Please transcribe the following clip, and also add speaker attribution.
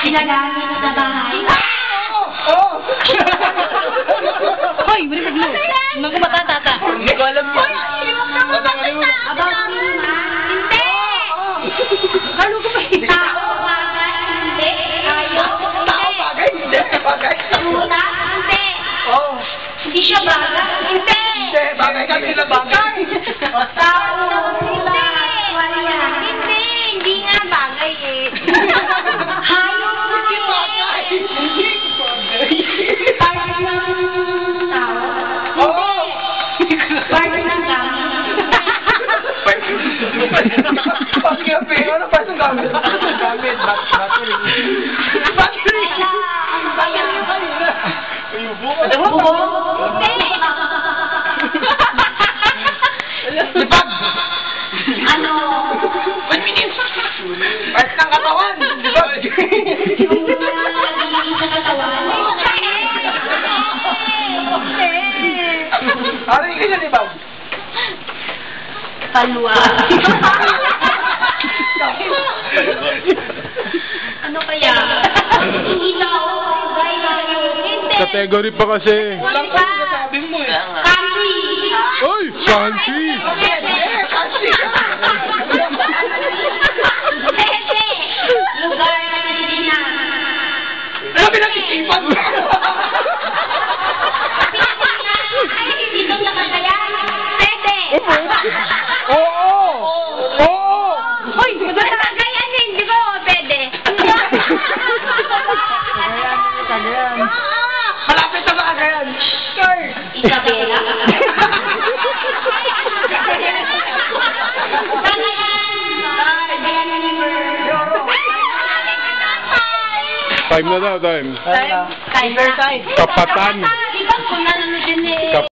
Speaker 1: ginagamit sa bahay.
Speaker 2: Oo!
Speaker 3: Hoy, balik sa glue. Naku matatata.
Speaker 2: Hindi ko alam yan.
Speaker 1: About hindi! Ano ko ba ito? Tao, bagay, hindi. Ayaw,
Speaker 2: Tao bagay, hindi. Bagay.
Speaker 1: Puta, hindi.
Speaker 2: Oo.
Speaker 1: Hindi siya bagay, hindi.
Speaker 2: Hindi, bagay kami sila bagay.
Speaker 1: Tao, hindi. Hindi, hindi nga bagay eh. Hayop nga
Speaker 2: Hindi bagay.
Speaker 1: eh. Part ng tao.
Speaker 2: Oo.
Speaker 1: Part ng gamit.
Speaker 2: Pag gabi, ano pa itong gamit? Gamit, battery. Battery!
Speaker 1: Ano ba yan?
Speaker 2: Yung buko.
Speaker 1: Hindi.
Speaker 2: Lipag!
Speaker 1: Ano?
Speaker 2: 1 minute. Part ng katawan. Lipag!
Speaker 1: Yung nalagay sa katawan.
Speaker 2: Ano yung ganyan, Lipag?
Speaker 1: Kalwa. Ano kaya? Ilaw. Hindi.
Speaker 4: Category pa kasi.
Speaker 2: Walang pa sabi mo eh.
Speaker 1: Country.
Speaker 4: Oy, country!
Speaker 2: Country!
Speaker 1: Pwede. Lugar na Pilipinas.
Speaker 2: Ano pinag-isipan mo?
Speaker 1: Ay, dito sa Cagayan. Pwede.
Speaker 2: Oo! Oo!
Speaker 1: Hoy, sa Cagayan din, di ba? Pwede.
Speaker 2: Cagayan. Malapit na ba Cagayan? Sure!
Speaker 1: Isabela.
Speaker 4: Time na daw, time.
Speaker 1: Time.
Speaker 4: Kapatan.
Speaker 1: Di ba kung nanonood din eh.